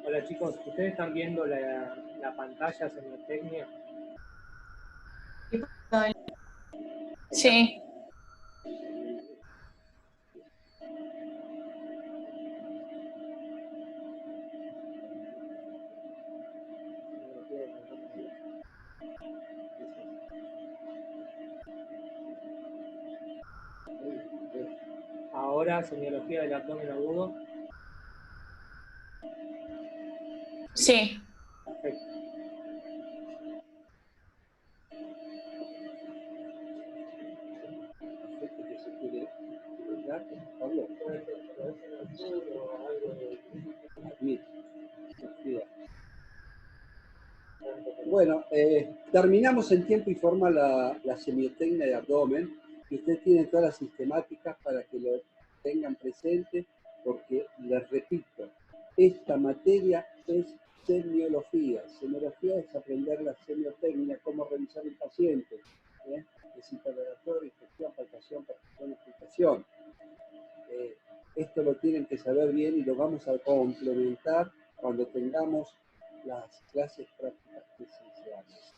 Hola chicos, ¿ustedes están viendo la pantalla semiotecnia? Sí. Ahora, semiología del abdomen agudo. Sí. Perfecto. Bueno, terminamos en tiempo y forma la semiotecnia de abdomen, y ustedes tienen todas las sistemáticas para que lo tengan presente, porque les repito, esta materia es semiología. Semiología es aprender la semiotecnia, cómo revisar un paciente, es interrogatorio, inspección, palpación, percepción, explicación. Esto lo tienen que saber bien y lo vamos a complementar cuando tengamos las clases prácticas presenciales.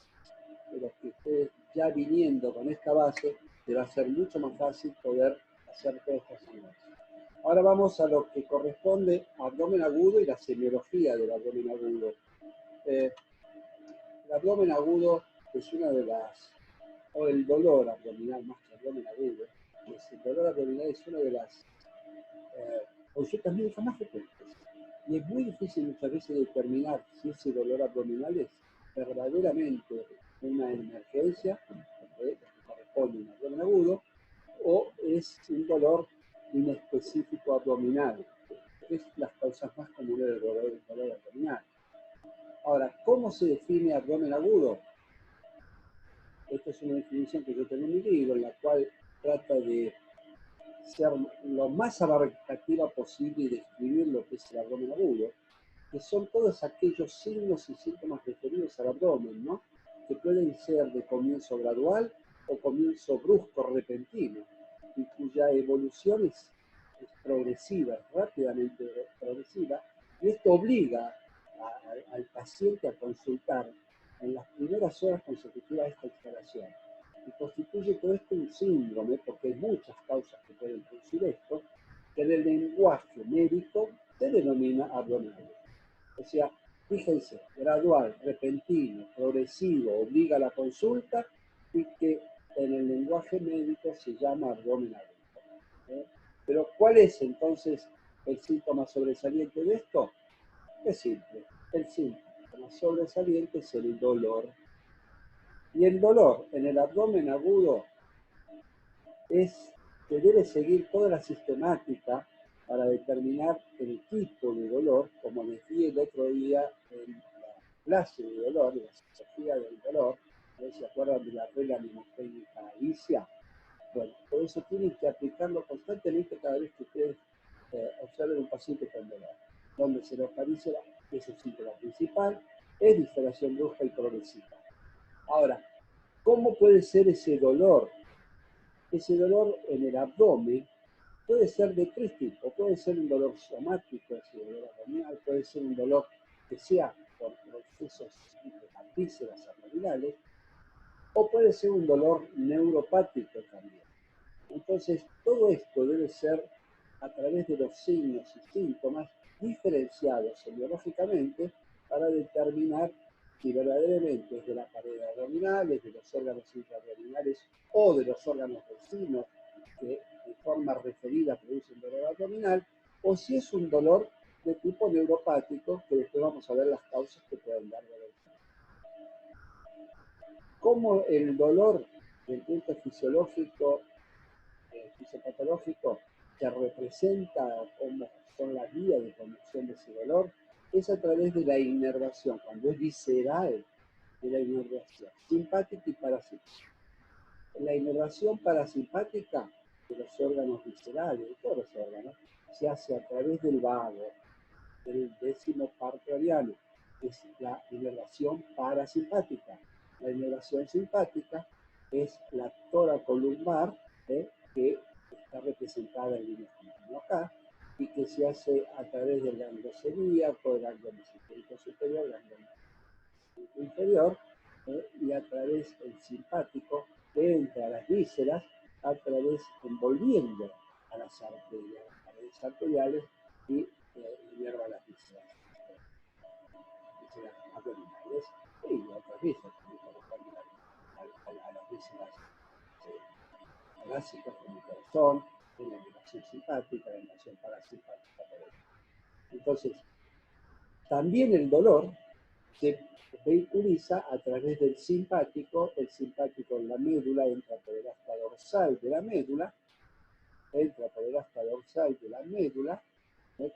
Pero que ustedes ya viniendo con esta base, te va a ser mucho más fácil poder hacer todas estas cosas. Ahora vamos a lo que corresponde a abdomen agudo y la semiología del abdomen agudo. El abdomen agudo es una de las, o el dolor abdominal más que abdomen agudo, el dolor abdominal es una de las consultas médicas más frecuentes. Y es muy difícil muchas veces determinar si ese dolor abdominal es verdaderamente una emergencia, que corresponde a un abdomen agudo, o es un dolor inespecífico abdominal, que es las causas más comunes del dolor abdominal. Ahora, ¿cómo se define abdomen agudo? Esta es una definición que yo tengo en mi libro, en la cual trata de ser lo más abarcativa posible y describir lo que es el abdomen agudo, que son todos aquellos signos y síntomas referidos al abdomen, ¿no? Que pueden ser de comienzo gradual o comienzo brusco, repentino, y cuya evolución es progresiva, es rápidamente progresiva, y esto obliga al paciente a consultar en las primeras horas consecutivas a esta instalación. Y constituye todo esto un síndrome, porque hay muchas causas que pueden producir esto, que en el lenguaje médico se denomina abdomen agudo. O sea, fíjense, gradual, repentino, progresivo, obliga a la consulta, y que en el lenguaje médico se llama abdomen agudo. Pero ¿cuál es entonces el síntoma sobresaliente de esto? Es simple, el síntoma sobresaliente es el dolor. Y el dolor en el abdomen agudo se debe seguir toda la sistemática para determinar el tipo de dolor, como les di el otro día en la clase de dolor, en la psicología del dolor. ¿Se acuerdan de la regla mnemotécnica ICIA? Bueno, por eso tienen que aplicarlo constantemente cada vez que ustedes observen un paciente con dolor, donde se localiza que su síntoma principal es disferación brusca y progresiva. Ahora, ¿cómo puede ser ese dolor? Ese dolor en el abdomen puede ser de tres tipos. Puede ser un dolor somático, ese dolor abdominal, puede ser un dolor que sea por procesos de las vísceras abdominales, o puede ser un dolor neuropático también. Entonces, todo esto debe ser a través de los signos y síntomas diferenciados semiológicamente para determinar si verdaderamente es de la pared abdominal, es de los órganos intraabdominales o de los órganos vecinos que de forma referida producen dolor abdominal, o si es un dolor de tipo neuropático, que después vamos a ver las causas que pueden dar dolor. Cómo el dolor, del punto fisiológico, fisiopatológico, que representa cómo son las vías de conducción de ese dolor, es a través de la inervación, cuando es visceral, de la inervación simpática y parasimpática. La inervación parasimpática de los órganos viscerales, de todos los órganos, se hace a través del vago, del 10º par craniano, que es la inervación parasimpática. La inervación simpática es la toracolumbar, que está representada en línea acá, y que se hace a través del ganglio celíaco, el ganglio mesentérico superior, el ganglio inferior, y a través del simpático que entra a las vísceras, a través envolviendo a las arterias, las paredes arteriales, y inerva las vísceras abdominales y otras vísceras que corresponden a las vísceras torácicas, como el corazón, en la inervación simpática, la inervación parasimpática. Entonces, también el dolor se vehiculiza a través del simpático. El simpático en la médula entra por el asta dorsal de la médula,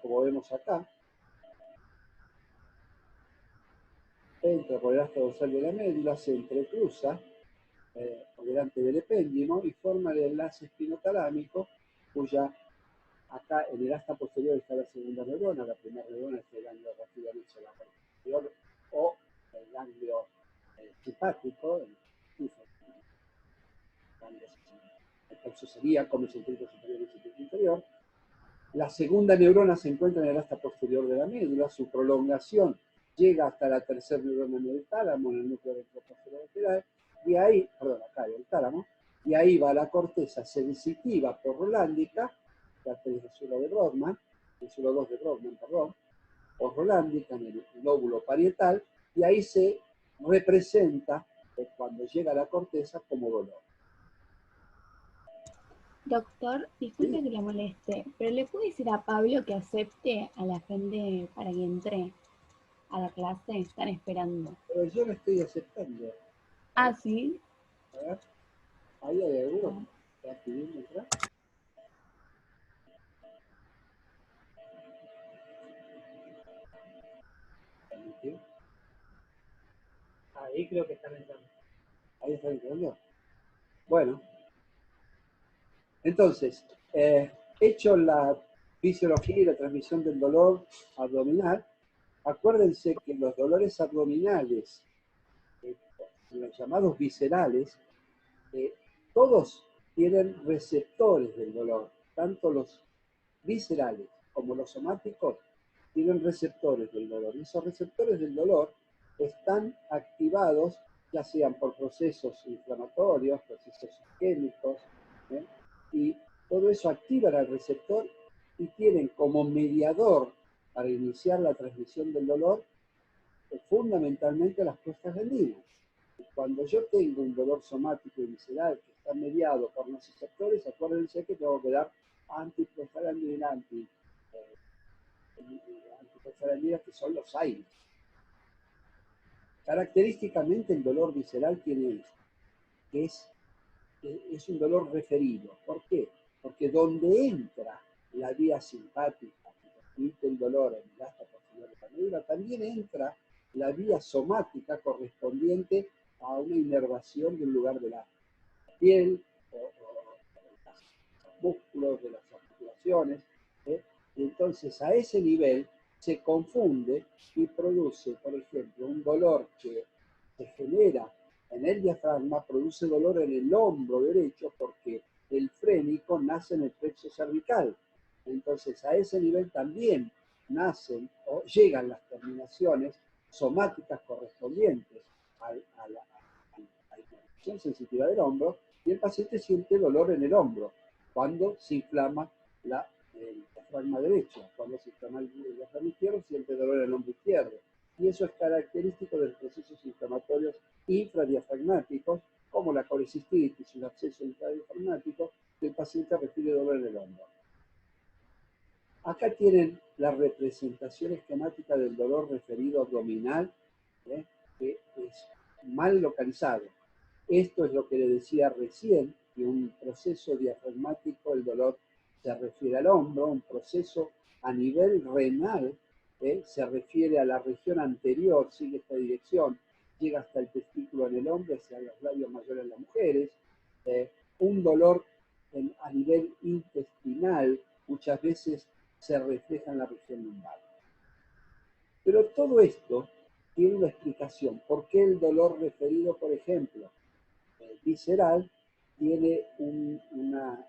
como vemos acá, entra por el asta dorsal de la médula, se entrecruza delante del epéndimo y forma el enlace espinotalámico, cuya acá en el asta posterior está la segunda neurona, la primera neurona es el ganglio rápidamente posterior o el ganglio simpático, el plexo celíaco, mesentérico superior y mesentérico inferior. La segunda neurona se encuentra en el asta posterior de la médula, su prolongación llega hasta la tercera neurona en el tálamo, en el núcleo retroposterior lateral, y ahí, perdón, acá en el tálamo, y ahí va la corteza sensitiva porrolándica, la suelo de Brodmann, el suelo 2 de Brodmann, perdón, porrolándica en el lóbulo parietal, y ahí se representa cuando llega a la corteza como dolor. Doctor, disculpe que le moleste, pero ¿le puedo decir a Pablo que acepte a la gente para que entre a la clase? Están esperando. Pero yo lo estoy aceptando. Ah, ¿sí? A ver, ahí hay alguno que está pidiendo entrar. Ahí creo que están entrando. Ahí están entrando. Bueno, entonces, hecho la fisiología y la transmisión del dolor abdominal, acuérdense que los dolores abdominales, los llamados viscerales, todos tienen receptores del dolor, tanto los viscerales como los somáticos tienen receptores del dolor. Y esos receptores del dolor están activados ya sean por procesos inflamatorios, procesos isquémicos, y todo eso activa al receptor y tienen como mediador para iniciar la transmisión del dolor fundamentalmente las prostaglandinas. Cuando yo tengo un dolor somático y visceral que está mediado por los receptores, acuérdense que tengo que dar antiprostaglandina, antiprostaglandinas, que son los AINES. Característicamente el dolor visceral tiene esto, que es un dolor referido. ¿Por qué? Porque donde entra la vía simpática, que transmite el dolor en el asta posterior de la médula, también entra la vía somática correspondiente a una inervación del lugar de la piel, o de los músculos, de las articulaciones, y entonces a ese nivel se confunde y produce, por ejemplo, un dolor que se genera en el diafragma, produce dolor en el hombro derecho porque el frénico nace en el plexo cervical. Entonces a ese nivel también nacen o llegan las terminaciones somáticas correspondientes a la inflamación sensitiva del hombro, y el paciente siente dolor en el hombro cuando se inflama el diafragma derecho. Cuando se inflama el diafragma izquierdo, siente dolor en el hombro izquierdo. Y eso es característico de los procesos inflamatorios infradiafragmáticos, como la colecistitis, un absceso infradiafragmático, que el paciente refiere dolor en el hombro. Acá tienen la representación esquemática del dolor referido abdominal, que es mal localizado. Esto es lo que le decía recién, que un proceso diafragmático, el dolor se refiere al hombro, un proceso a nivel renal, se refiere a la región anterior, sigue esta dirección, llega hasta el testículo en el hombre, hacia los labios mayores en las mujeres, Un dolor a nivel intestinal muchas veces se refleja en la región lumbar. Pero todo esto tiene una explicación. ¿Por qué el dolor referido, por ejemplo, visceral, tiene una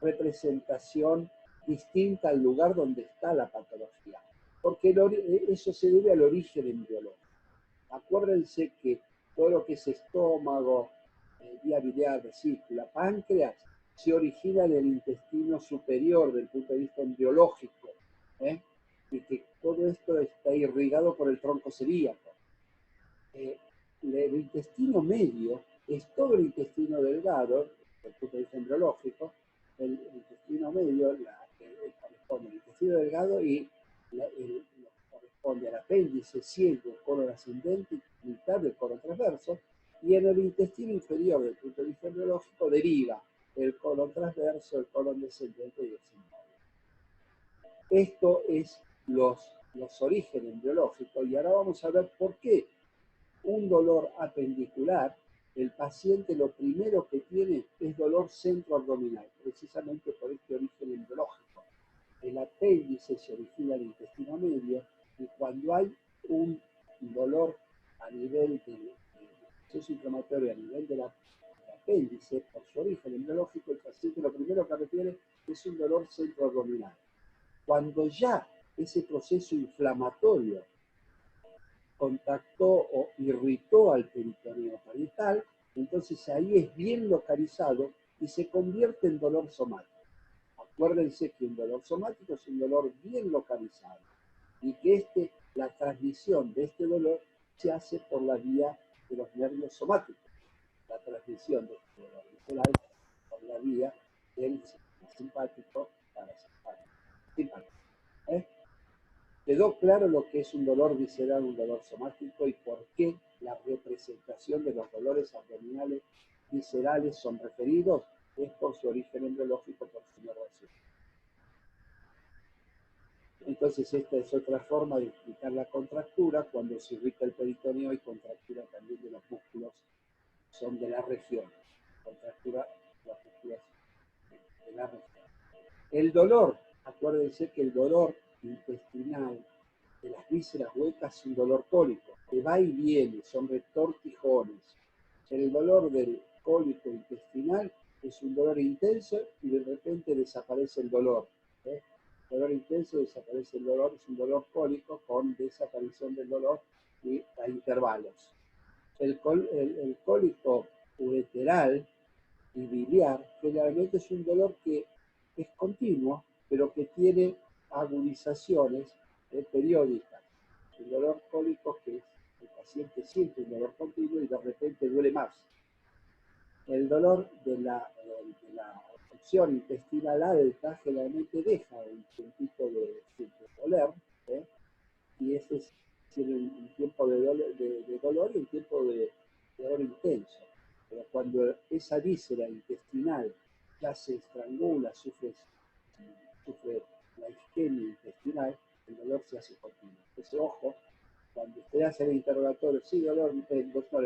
representación distinta al lugar donde está la patología? Porque eso se debe al origen embriológico. Acuérdense que todo lo que es estómago, vía biliar, vesícula, páncreas, se origina en el intestino superior desde el punto de vista embriológico, y que todo esto está irrigado por el tronco celíaco. El intestino medio es todo el intestino delgado, desde el punto de vista embriológico, el intestino medio corresponde al intestino delgado y corresponde al apéndice, ciego, colon ascendente, mitad del colon transverso, y en el intestino inferior, desde el punto de vista embriológico, deriva el colon transverso, el colon descendente y el sigmoide. Esto es los orígenes embriológicos, y ahora vamos a ver por qué un dolor apendicular, el paciente lo primero que tiene es dolor centroabdominal, precisamente por este origen embriológico. El apéndice se origina en el intestino medio, y cuando hay un dolor a nivel del proceso inflamatorio, a nivel del apéndice, por su origen embriológico, el paciente lo primero que refiere es un dolor centroabdominal. Cuando ya ese proceso inflamatorio contactó o irritó al peritoneo parietal, entonces ahí es bien localizado y se convierte en dolor somático. Acuérdense que un dolor somático es un dolor bien localizado y que la transmisión de este dolor se hace por la vía de los nervios somáticos. La transmisión de este dolor visceral por la vía del sistema simpático parasimpático. ¿Quedó claro lo que es un dolor visceral, un dolor somático, y por qué la representación de los dolores abdominales viscerales son referidos? Es por su origen embriológico, por su inervación. Entonces esta es otra forma de explicar la contractura cuando se irrita el peritoneo y contractura también de los músculos, son de la región. Contractura de los músculos de la región. El dolor, acuérdense que el dolor intestinal de las vísceras huecas es un dolor cólico, que va y viene, son retortijones. El dolor del cólico intestinal es un dolor intenso y de repente desaparece el dolor. Dolor intenso, desaparece el dolor, es un dolor cólico con desaparición del dolor y a intervalos. El cólico ureteral y biliar generalmente es un dolor que es continuo, pero que tiene agudizaciones periódicas. El dolor cólico que el paciente siente un dolor continuo y de repente duele más. El dolor de la obstrucción intestinal alta generalmente deja un tiempito de doler, y ese tiene un tiempo de dolor y un tiempo de dolor intenso. Pero cuando esa víscera intestinal ya se estrangula, sufre la isquemia intestinal, el dolor se hace continuo. Entonces, ojo, cuando usted hace el interrogatorio, sí, doctor,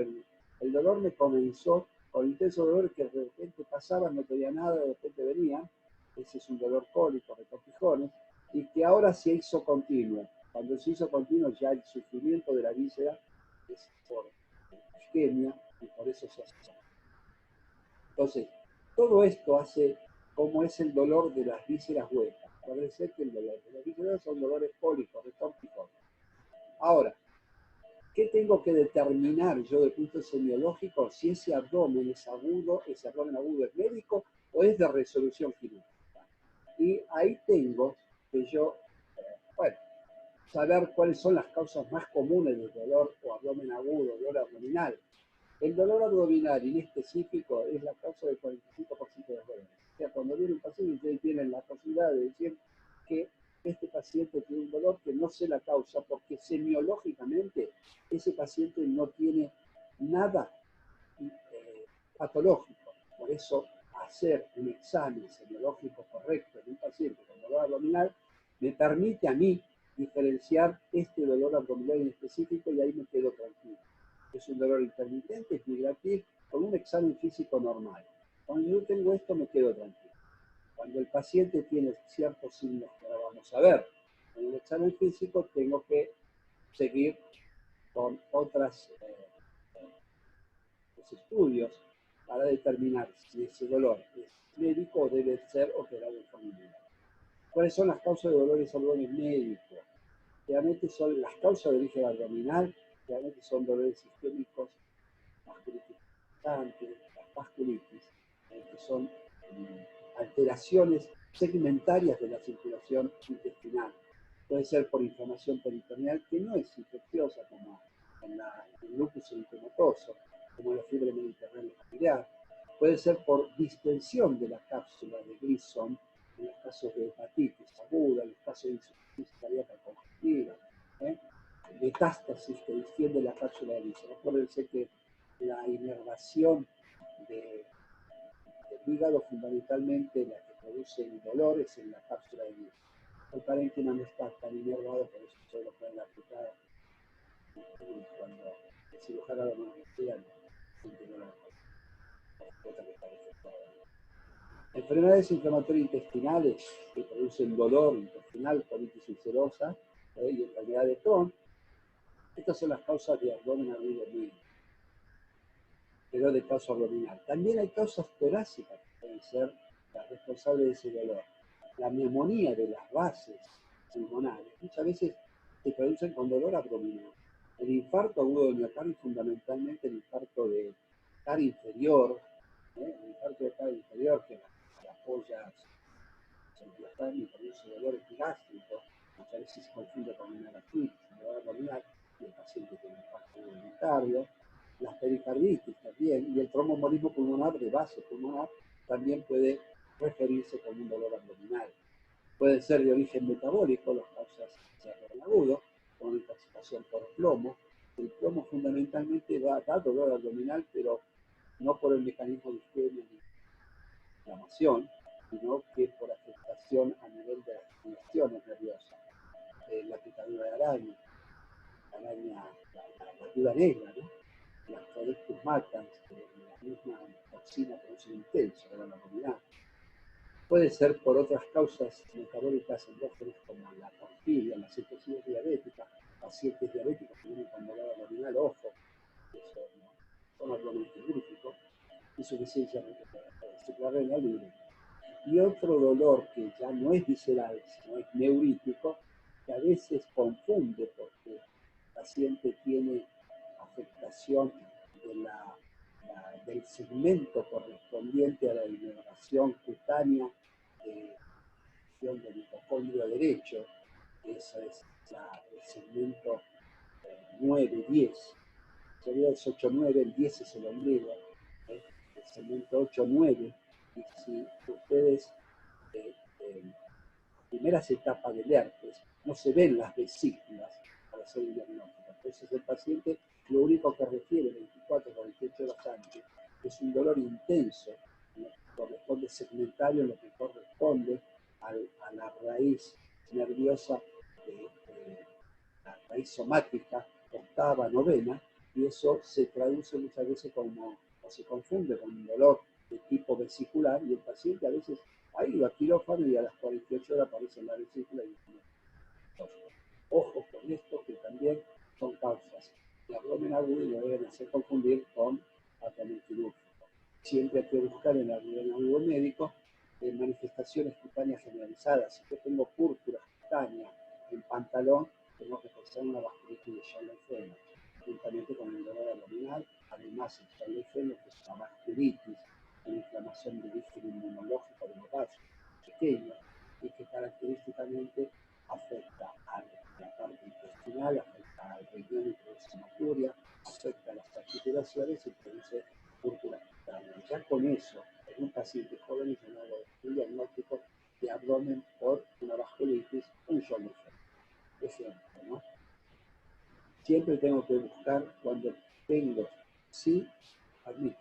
el dolor me comenzó con intenso dolor que de repente pasaba, no tenía nada, de repente venía, ese es un dolor cólico, retortijones, y que ahora se hizo continuo. Cuando se hizo continuo ya el sufrimiento de la víscera es por isquemia y por eso se hace. Entonces, todo esto hace como es el dolor de las vísceras huecas. Puede ser que el dolor de las vísceras son dolores cólicos, retortijones. Ahora, ¿qué tengo que determinar yo de punto semiológico si ese abdomen es agudo, ese abdomen agudo es médico o es de resolución quirúrgica? Y ahí tengo que yo, saber cuáles son las causas más comunes del dolor o abdomen agudo, dolor abdominal. El dolor abdominal inespecífico es la causa del 45% de los dolores. O sea, cuando viene un paciente, ustedes tienen la posibilidad de decir que este paciente tiene un dolor que no sé la causa, porque semiológicamente ese paciente no tiene nada patológico. Por eso, hacer un examen semiológico correcto de un paciente con dolor abdominal me permite a mí diferenciar este dolor abdominal en específico, y ahí me quedo tranquilo. Es un dolor intermitente, es migrativo, con un examen físico normal. Cuando yo tengo esto me quedo tranquilo. Cuando el paciente tiene ciertos signos que ahora vamos a ver en el examen físico, tengo que seguir con otros estudios para determinar si ese dolor es médico o debe ser operado en familia. ¿Cuáles son las causas de dolores abdominales médicos? Realmente son las causas de origen abdominal, realmente son dolores sistémicos, vasculitis constante, las vasculitis, que son alteraciones segmentarias de la circulación intestinal. Puede ser por inflamación peritoneal, que no es infecciosa como en el lupus eritematoso, como la fiebre mediterránea familiar. Puede ser por distensión de la cápsula de Grissom, en los casos de hepatitis aguda, en los casos de insuficiencia cardíaca congestiva, metástasis que distiende la cápsula de Grissom. Acuérdense que la inervación del hígado, fundamentalmente la que produce el dolor, es en la cápsula de Grissom. El parénquima no está tan inervado, por eso se lo pueden aplicar cuando el cirujano lo manostea, enfermedades inflamatorias intestinales que producen dolor intestinal, colitis ulcerosa y enfermedad de Crohn. Estas son las causas de abdomen agudo médico, pero de causa abdominal. También hay causas torácicas que pueden ser las responsables de ese dolor. La neumonía de las bases pulmonares muchas veces se producen con dolor abdominal. El infarto agudo de miocardio, fundamentalmente el infarto de cara inferior, el infarto de cara inferior que apoya el diafragma y produce dolor epigástrico, muchas veces se confunde con una gastritis, dolor abdominal, y el paciente tiene infarto de miocardio. Las pericarditis también, y el tromboembolismo pulmonar de base pulmonar también puede referirse como un dolor abdominal. Puede ser de origen metabólico, las causas de abdomen agudo, con intoxicación por plomo. El plomo fundamentalmente da dolor abdominal, pero no por el mecanismo de isquemia ni inflamación, sino que por afectación a nivel de las congestiones nerviosas. La picadura de araña, la viuda negra, ¿no? Las Codectus matans, la misma toxina produce un intenso dolor abdominal. Puede ser por otras causas metabólicas endógenas como la porfiria, la cetosis diabética, pacientes diabéticos que vienen con dolor abdominal, ojo, eso no son abdomen quirúrgico, insuficiencia renal libre. Y otro dolor que ya no es visceral, sino es neurítico, que a veces confunde porque el paciente tiene afectación del segmento correspondiente a la inervación cutánea del mitocondrio derecho, ese es el segmento 9-10, sería el 8-9, el 10 es el ombligo, el segmento 8-9, y si ustedes primeras etapas del herpes no se ven las vesículas para hacer el diagnóstico. Entonces el paciente lo único que refiere 24 o 48 horas antes es un dolor intenso, en lo que corresponde segmentario, en lo que corresponde a la raíz nerviosa, la raíz somática, octava, novena, y eso se traduce muchas veces como, o se confunde con un dolor de tipo vesicular, y el paciente a veces ha ido a quirófano y a las 48 horas aparece en la vesícula y ojo con esto, que también son causas de abdomen agudo y lo deben hacer confundir con abdomen quirúrgico. Siempre hay que buscar en el abdomen agudo médico manifestaciones cutáneas generalizadas. Si yo tengo púrpura cutánea en pantalón, tengo que pensar en una vasculitis de Scharley-Fehmer, juntamente con el dolor abdominal. Además, el Scharley-Fehmer es una vasculitis, una inflamación de origen inmunológico de los vasos pequeños y que característicamente afecta a la parte intestinal, afecta al riñón y produce hematuria, afecta a las articulaciones y produce púrpura cutánea. Ya con eso, en un paciente joven es un diagnóstico de abdomen por una vasculitis, un Scharley-Fehmer. Ejemplo, ¿no? Siempre tengo que buscar cuando tengo, sí, admito,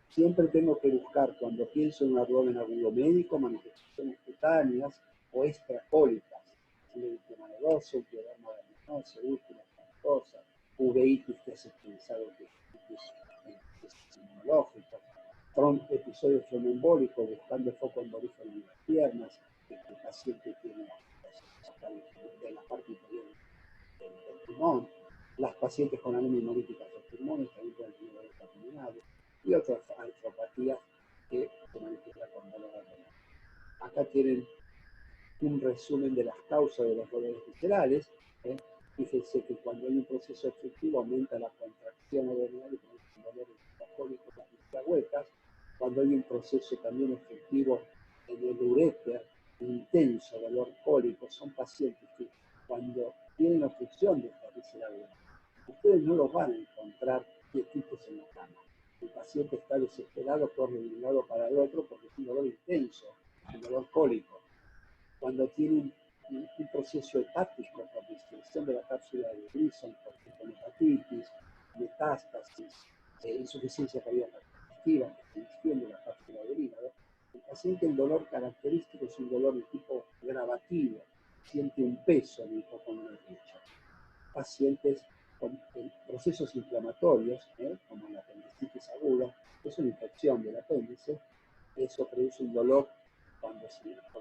siempre tengo que buscar cuando pienso en un abdomen agudo médico, manifestaciones cutáneas o extracólicas, eritema nodoso, pioderma verminosa, úlcera espantosa, uveitis que es extensado, procesos inmunológicos, episodios tromboembólicos buscando foco embolígeno en las piernas, que el paciente tiene en la parte inferior del pulmón, las pacientes con anemia hemolítica de los pulmones también pueden tener dolor pulmonar, y otras artropatías que se manifiestan con dolor abdominal. Acá tienen un resumen de las causas de los dolores viscerales. Fíjense que cuando hay un proceso obstructivo aumenta la contracción abdominal y produce dolores cólicos en las huecas. Cuando hay un proceso también obstructivo en el uréter, intenso dolor cólico, son pacientes que cuando tienen obstrucción de esta visceral, ustedes no los van a encontrar quietitos en la cama. El paciente está desesperado, corre de un lado para el otro porque es un dolor intenso, un dolor cólico. Cuando tienen un proceso hepático por distensión de la cápsula de Gleason, por hepatitis, metástasis, insuficiencia cardíaca congestiva, distensión de la cápsula del hígado, el paciente, el dolor característico es un dolor de tipo gravativo, siente un peso en el hipoconio derecho. Pacientes con procesos inflamatorios, como la apendicitis aguda, es una infección del apéndice, eso produce un dolor, como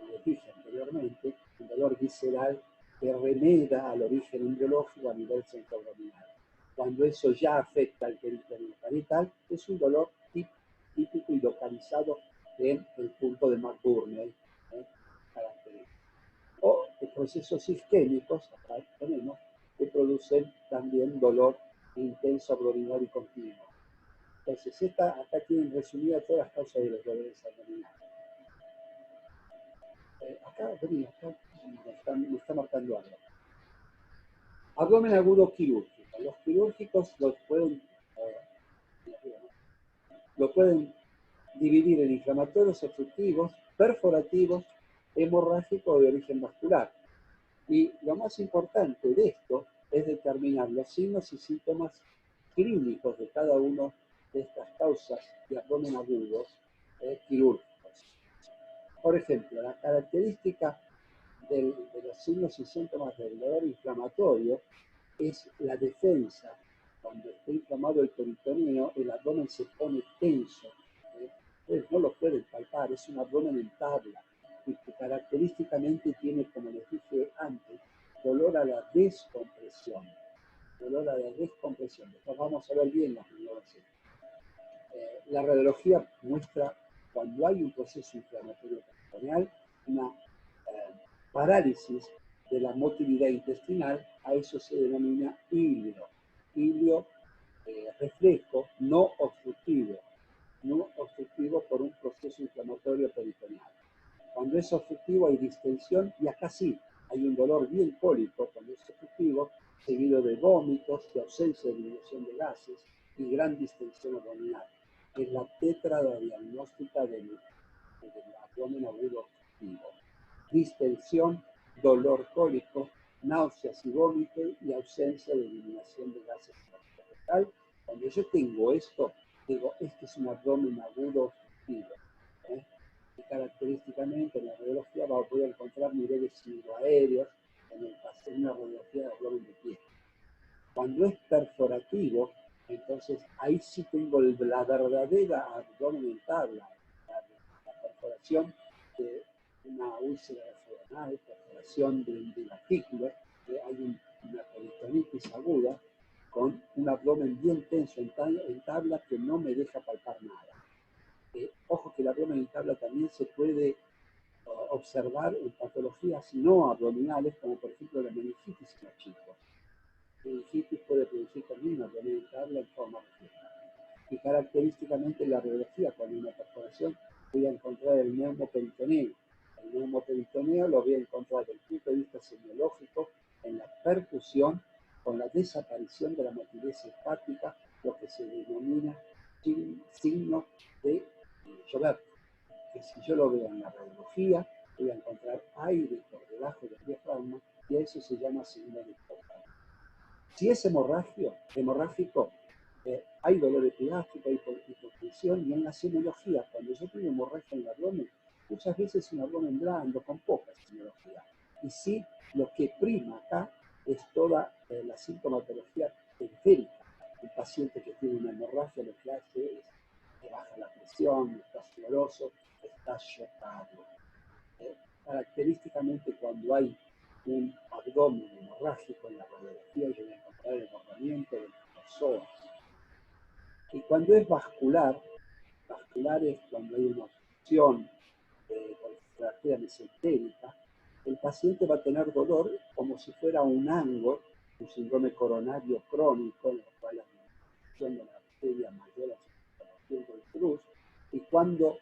les dije anteriormente, un dolor visceral que remeda al origen embriológico a nivel centroabdominal. Cuando eso ya afecta al peritoneum parietal, es un dolor típico y localizado en el punto de McBurney, característico. O procesos isquémicos, acá tenemos, que producen también dolor intenso abdominal y continuo. Entonces, acá tienen resumidas todas las causas de los dolores abdominales. Acá me está marcando algo. Abdomen agudo quirúrgico. Los quirúrgicos lo pueden dividir en inflamatorios obstructivos, perforativos, hemorrágicos o de origen vascular. Y lo más importante de esto es determinar los signos y síntomas clínicos de cada una de estas causas de abdomen agudo quirúrgicos. Por ejemplo, la característica de los signos y síntomas del dolor inflamatorio es la defensa. Cuando está inflamado el peritoneo, el abdomen se pone tenso. Ustedes no lo pueden palpar, es un abdomen en tabla y que característicamente tiene, como les dije antes, dolor a la descompresión. Dolor a la descompresión. Después vamos a ver bien las radiografías. La radiología muestra cuando hay un proceso inflamatorio peritoneal, una parálisis de la motilidad intestinal, a eso se denomina ilio. Ilio, reflejo no obstructivo por un proceso inflamatorio peritoneal. Cuando es obstructivo hay distensión y acá sí, hay un dolor bien cólico cuando es obstructivo, seguido de vómitos, de ausencia de eliminación de gases y gran distensión abdominal. Es la tétrada diagnóstica del abdomen agudo obstructivo. Distensión, dolor cólico, náuseas y vómitos y ausencia de eliminación de gases rectal. Cuando yo tengo esto, digo, este es un abdomen agudo obstructivo. Y característicamente en la radiología va a poder encontrar niveles hidroaéreos en una radiología de abdomen de pie. Cuando es perforativo, entonces ahí sí tengo la verdadera abdomen en tabla, la perforación de una úlcera renal, perforación de la fístula, hay una peritonitis aguda con un abdomen bien tenso en tabla que no me deja palpar nada. Ojo que el abdomen en tabla también se puede observar en patologías no abdominales, como por ejemplo la meningitis en los chicos. La meningitis puede producir también una abdomen en tabla en forma refleja. Y característicamente en la radiología, cuando hay una perforación, voy a encontrar el neumoperitoneo. El neumoperitoneo lo voy a encontrar desde el punto de vista semiológico en la perfusión con la desaparición de la motilidad hepática, lo que se denomina signo de llover. Que si yo lo veo en la radiología, voy a encontrar aire por debajo del diafragma y a eso se llama signo de hipóxia. Si es hemorrágico, hay dolor epigástrico, hay hipotensión y en la semiología, cuando yo tengo hemorragia en el abdomen, muchas veces es un abdomen blando con poca semiología. Y sí, lo que prima acá es toda la sintomatología periférica. Un paciente que tiene una hemorragia hemorragia lo que hace es que baja la presión, está sudoroso, está chocado. Característicamente cuando hay un abdomen hemorrágico en la radiografía hay que encontrar el borramiento de los psoas. Y cuando es vascular es cuando hay una obstrucción por la arteria mesentérica, el paciente va a tener dolor como si fuera un ango, un síndrome coronario crónico, en el cual la obstrucción de la arteria mayor a del cruz, y cuando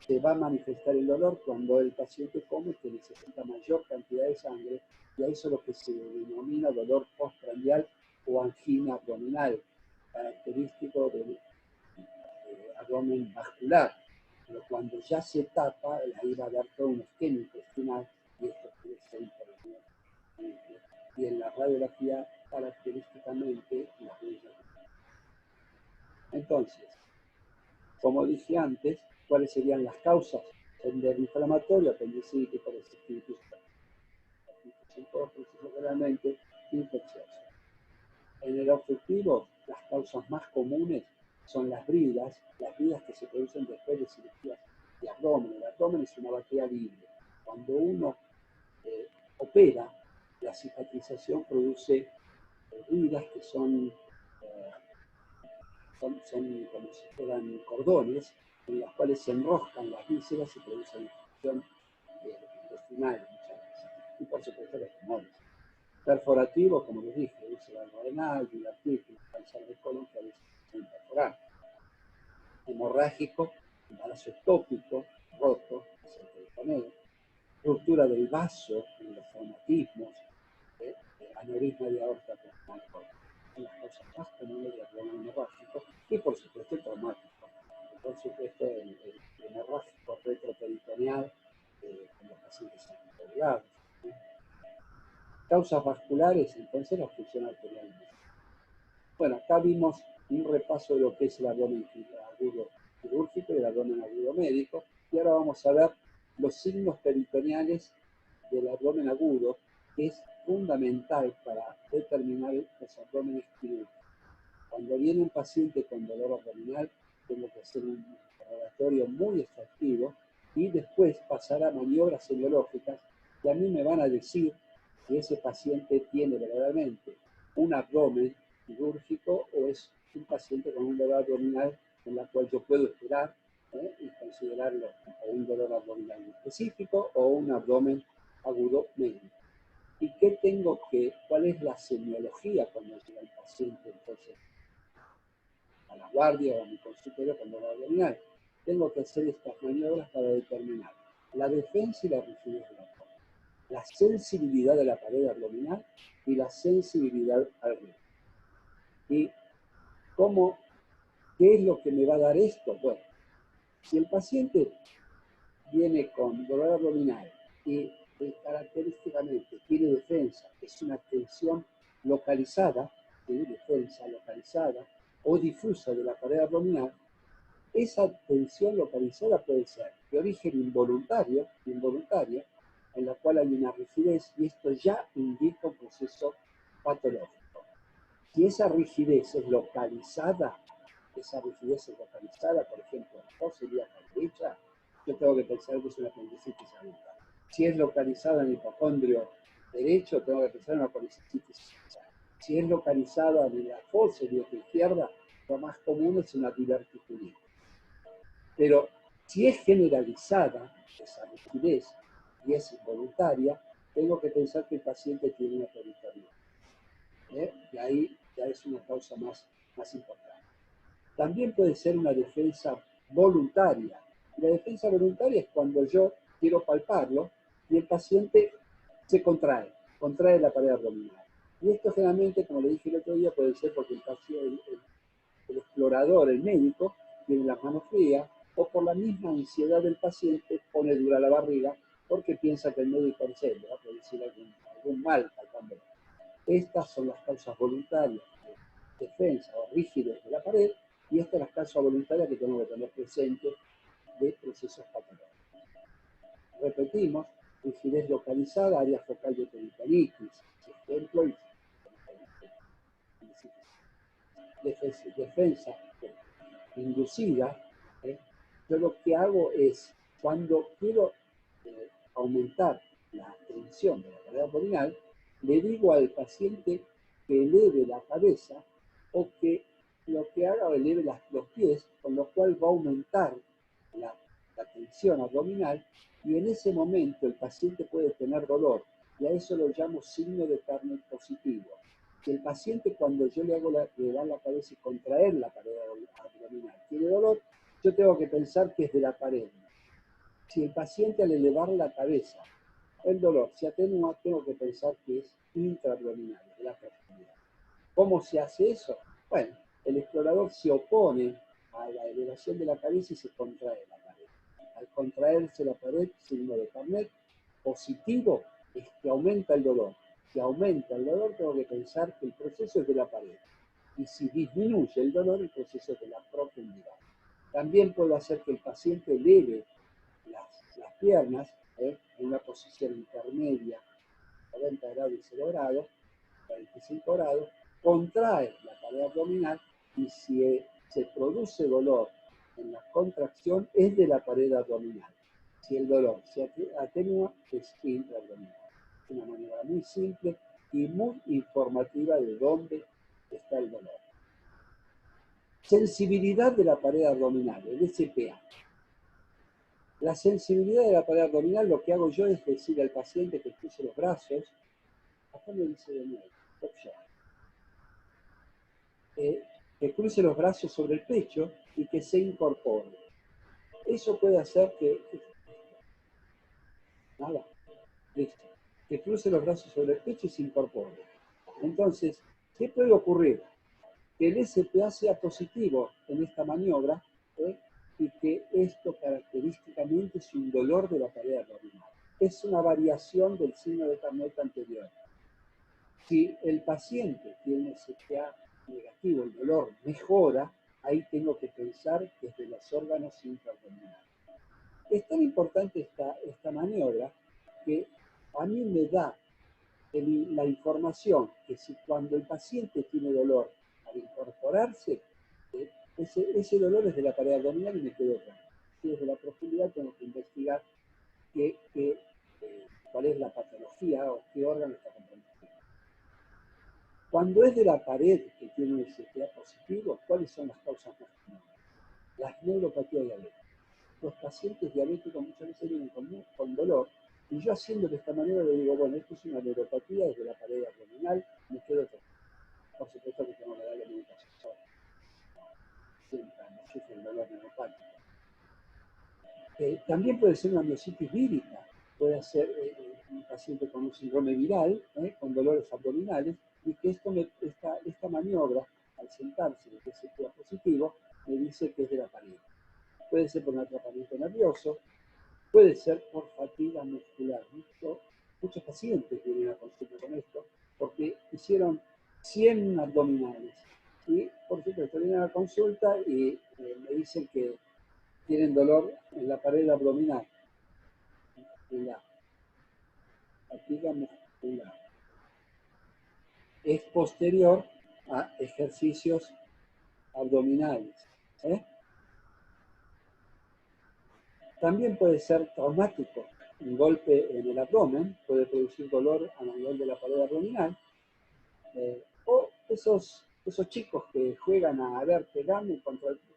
se va a manifestar el dolor cuando el paciente come que necesita mayor cantidad de sangre, y ahí eso es lo que se denomina dolor postprandial o angina abdominal, característico del abdomen vascular. Pero cuando ya se tapa, ahí va a haber todo un esquema intestinal y esto puede ser intervenido. Y en la radiografía, característicamente, las huellas. Entonces, como dije antes, ¿cuáles serían las causas? El inflamatorio, apendicitis, colecistitis, son todos procesos realmente infecciosos. En el obstructivo, las causas más comunes son las bridas que se producen después de cirugías de abdomen. El abdomen es una batea libre. Cuando uno opera, la cicatrización produce bridas que son como si fueran cordones, en las cuales se enroscan las vísceras y producen infección intestinal muchas veces. Y por supuesto los tumores. Perforativo, como les dije, úlcera renal, divertitis, cáncer de colon que a veces se pueden perforar. Hemorrágico, embarazo ectópico, roto, que es el peritoneo. Ruptura del vaso en los traumatismos, aneurisma de aorta con son las causas más comunes de abdomen hemorrágico y por supuesto el traumático. Y por supuesto el hemorrágico retroperitoneal con los pacientes amputados. Causas vasculares, entonces la obstrucción arterial. Bueno, acá vimos un repaso de lo que es el abdomen agudo quirúrgico y el abdomen agudo médico, y ahora vamos a ver los signos peritoneales del abdomen agudo, que es fundamental para determinar los abdómenes quirúrgicos. Cuando viene un paciente con dolor abdominal, tengo que hacer un interrogatorio muy exhaustivo y después pasar a maniobras semiológicas que a mí me van a decir si ese paciente tiene verdaderamente un abdomen quirúrgico o es un paciente con un dolor abdominal en la cual yo puedo esperar y considerarlo un dolor abdominal específico o un abdomen agudo médico. ¿Y qué tengo cuál es la semiología cuando llega el paciente entonces a la guardia o a mi consultorio con dolor abdominal? Tengo que hacer estas maniobras para determinar la defensa y la rigidez de la abdomen, la sensibilidad de la pared abdominal y la sensibilidad al ritmo. ¿Y qué es lo que me va a dar esto? Bueno, si el paciente viene con dolor abdominal y característicamente tiene defensa, es una tensión localizada, defensa localizada o difusa de la pared abdominal, esa tensión localizada puede ser de origen involuntaria, en la cual hay una rigidez y esto ya indica un proceso patológico. Si esa rigidez es localizada, por ejemplo, en la fosa ilíaca derecha, yo tengo que pensar que es una apendicitis aguda. Si es localizada en el hipocondrio derecho, tengo que pensar en una apendicitis aguda. Si es localizada en la fosa ilíaca izquierda, lo más común es una diverticulitis. Pero si es generalizada esa rigidez y es involuntaria, tengo que pensar que el paciente tiene una peritoneo. Y ahí ya es una causa más importante. También puede ser una defensa voluntaria. La defensa voluntaria es cuando yo quiero palparlo y el paciente se contrae la pared abdominal. Y esto generalmente, como le dije el otro día, puede ser porque el explorador, el médico, tiene las manos frías o por la misma ansiedad del paciente pone dura la barriga porque piensa que el médico en serio va a producir algún mal palpándolo. Estas son las causas voluntarias de defensa o rigidez de la pared y estas son las causas voluntarias que tengo que tener presentes de procesos patológicos. Repetimos, rigidez localizada, área focal de peritonitis, ejemplo, defensa inducida, yo lo que hago es, cuando quiero aumentar la tensión de la pared abdominal, le digo al paciente que eleve la cabeza o que lo que haga o eleve los pies, con lo cual va a aumentar la tensión abdominal, y en ese momento el paciente puede tener dolor, y a eso lo llamo signo de Carnot positivo. Si el paciente, cuando yo le hago levar la cabeza y contraer la pared abdominal, tiene dolor, yo tengo que pensar que es de la pared. Si el paciente, al elevar la cabeza, el dolor se atenúa, tengo que pensar que es intraabdominal, de la profundidad. ¿Cómo se hace eso? Bueno, el explorador se opone a la elevación de la cabeza y se contrae la pared. Al contraerse la pared, signo de Carnot positivo, es que aumenta el dolor. Si aumenta el dolor, tengo que pensar que el proceso es de la pared. Y si disminuye el dolor, el proceso es de la profundidad. También puedo hacer que el paciente eleve las piernas en una posición intermedia, 90 grados y 0 grados, 45 grados, contrae la pared abdominal, y si se produce dolor en la contracción, es de la pared abdominal. Si el dolor se atenúa, es intraabdominal. Es una manera muy simple y muy informativa de dónde está el dolor. Sensibilidad de la pared abdominal, el SPA. La sensibilidad de la pared abdominal, lo que hago yo es decir al paciente que cruce los brazos, acá me dice de nuevo, que cruce los brazos sobre el pecho y que se incorpore. Eso puede hacer que, nada, listo, que cruce los brazos sobre el pecho y se incorpore. Entonces, ¿qué puede ocurrir? Que el SPA sea positivo en esta maniobra, y que esto característicamente es un dolor de la pared abdominal. Es una variación del signo de Carnot anterior. Si el paciente tiene SPA negativo, el dolor mejora, ahí tengo que pensar que es de los órganos intraabdominales. Es tan importante esta maniobra que a mí me da la información que si cuando el paciente tiene dolor al incorporarse, ese dolor es de la pared abdominal y me quedo tranquilo. Si es de la profundidad, tengo que investigar cuál es la patología o qué órgano está comprometido. Cuando es de la pared que tiene un SPA positivo, ¿cuáles son las causas más comunes? Las neuropatías diabéticas. Los pacientes diabéticos muchas veces vienen con dolor, y yo haciendo de esta manera le digo, bueno, esto es una neuropatía desde la pared abdominal, me quedo tranquilo. Por supuesto que tengo que darle medicación sola. Siempre no sufre el dolor neuropático. También puede ser una miositis vírica, puede ser un paciente con un síndrome viral, con dolores abdominales, y que esta maniobra, al sentarse de que sea positivo, me dice que es de la pared. Puede ser por un atrapamiento nervioso, puede ser por fatiga muscular. Muchos pacientes vienen a consulta con esto porque hicieron 100 abdominales. Y por supuesto vienen a la consulta y me dicen que tienen dolor en la pared abdominal, en la fatiga muscular. Es posterior a ejercicios abdominales. También puede ser traumático. Un golpe en el abdomen puede producir dolor a nivel de la pared abdominal. O esos chicos que juegan a ver, pegarme,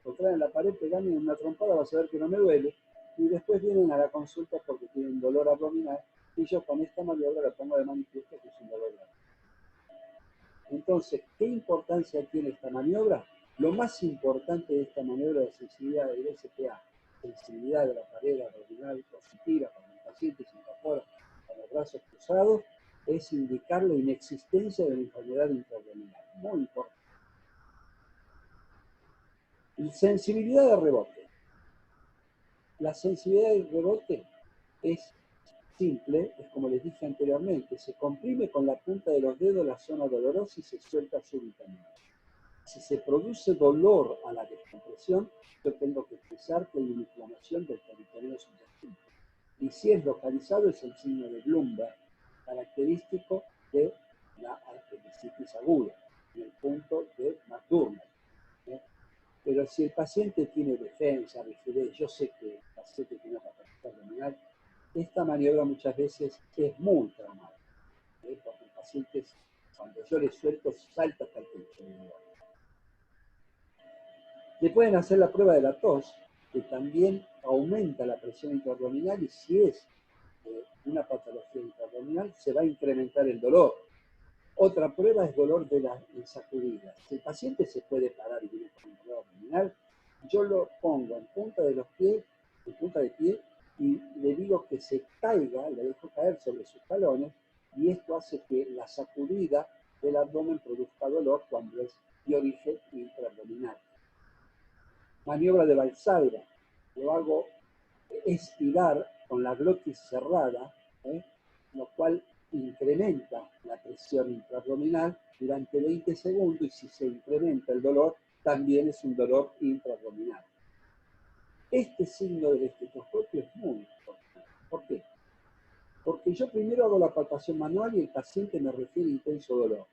contraen la pared, pegarme en una trompada, vas a ver que no me duele. Y después vienen a la consulta porque tienen dolor abdominal. Y yo con esta maniobra le pongo de manifiesto que es un dolor abdominal. Entonces, ¿qué importancia tiene esta maniobra? Lo más importante de esta maniobra de sensibilidad del SPA, sensibilidad de la pared abdominal positiva cuando el paciente se incorpora con los brazos cruzados, es indicar la inexistencia de la enfermedad intraabdominal. Muy importante. Y sensibilidad de rebote. La sensibilidad de rebote es simple, es como les dije anteriormente, se comprime con la punta de los dedos la zona dolorosa y se suelta súbitamente. Si se produce dolor a la descompresión, yo tengo que pensar que hay una inflamación del territorio subyacente. Y si es localizado, es el signo de Bloomberg, característico de la apendicitis aguda, en el punto de McDermott. Pero si el paciente tiene defensa, rigidez, yo sé que el paciente tiene una patología abdominal, esta maniobra muchas veces es muy traumática, porque el paciente, cuando yo le suelto, salta hasta el techo. Le pueden hacer la prueba de la tos, que también aumenta la presión intraabdominal, y si es una patología intraabdominal, se va a incrementar el dolor. Otra prueba es dolor de las sacudidas. Si el paciente se puede parar y viene con un dolor abdominal, yo lo pongo en punta de los pies, en punta de pie, y le digo que se caiga, le dejo caer sobre sus talones, y esto hace que la sacudida del abdomen produzca dolor cuando es de origen intraabdominal. Maniobra de Valsalva. Lo hago estirar con la glotis cerrada, lo cual incrementa la presión intraabdominal durante 20 segundos, y si se incrementa el dolor, también es un dolor intraabdominal. Este signo del estetoscopio es muy importante. ¿Por qué? Porque yo primero hago la palpación manual y el paciente me refiere intenso dolor.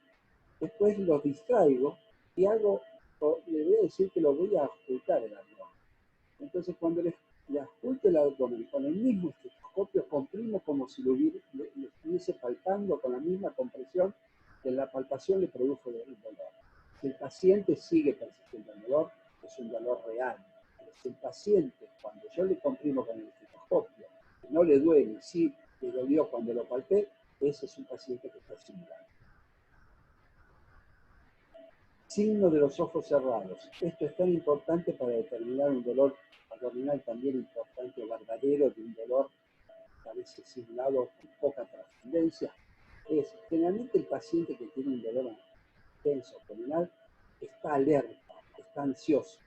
Después los distraigo y le voy a decir que lo voy a ocultar el abdomen. Entonces cuando le oculto el abdomen con el mismo estetoscopio, comprimo como si lo estuviese palpando con la misma compresión que la palpación le produjo el dolor. Si el paciente sigue persistiendo el dolor, es un dolor real. Pero si el paciente, cuando yo le comprimo con el estetoscopio, no le duele, sí le dolió cuando lo palpé, ese es un paciente que está simulando. Signo de los ojos cerrados. Esto es tan importante para determinar un dolor abdominal también importante o verdadero, de un dolor a veces simulado con poca trascendencia. Generalmente el paciente que tiene un dolor intenso abdominal está alerta, está ansioso.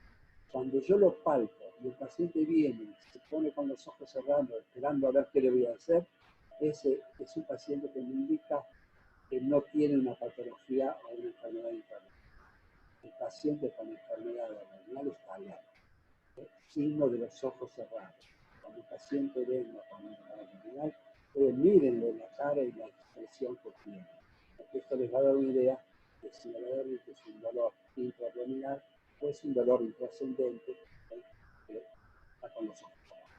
Cuando yo lo palpo y el paciente viene y se pone con los ojos cerrados esperando a ver qué le voy a hacer, ese es un paciente que me indica que no tiene una patología o una enfermedad interna. El paciente con enfermedad abdominal está alerta. Signo de los ojos cerrados. Cuando el paciente venga con enfermedad abdominal, mírenle la cara y la expresión que tiene. Porque esto les va a dar una idea de si verdaderamente es un dolor intraabdominal o es un dolor intrascendente que está con los ojos cerrados.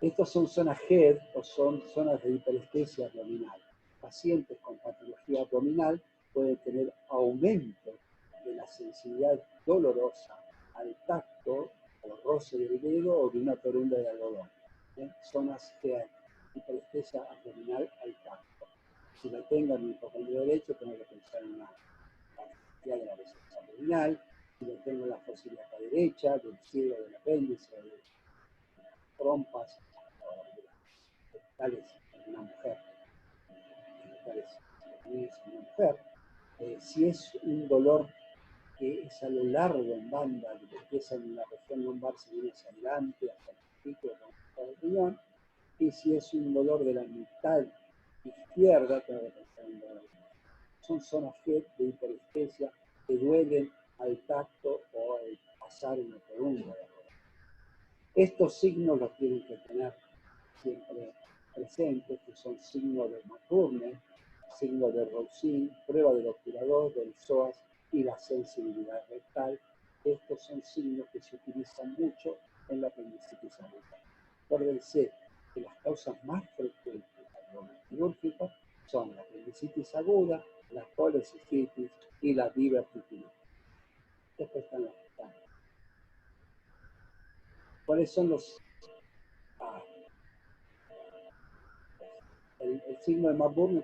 Estos son zonas HED o son zonas de hiperestesia abdominal. Pacientes con patología abdominal pueden tener aumento de la sensibilidad dolorosa al tacto o roce del dedo o de una torunda de algodón. Zonas que hiperestesia abdominal al tacto. Si la tengo en mi hipocondrio derecho, tengo que pensar en una patología de la vesícula abdominal. Si lo tengo en la fosa ilíaca derecha, del cielo del apéndice, de trompas o de genitales en una mujer. Si es un dolor que es a lo largo en banda, que empieza en la región lumbar, se viene hacia adelante, hasta el testículo, con el riñón, y si es un dolor de la mitad izquierda, tengo que pensar en dolor. Son zonas de hiperestesia que duelen al tacto o al pasar una columna. Estos signos los tienen que tener siempre presentes, que son signos de McBurney, signos de Roussin, prueba del obturador, del psoas y la sensibilidad rectal. Estos son signos que se utilizan mucho en la apendicitis aguda. Acuérdense que las causas más frecuentes de la quirúrgica son la apendicitis aguda, la colecistitis y la diverticulitis. Después están las gestanas. ¿Cuáles son los...? El signo de McBurney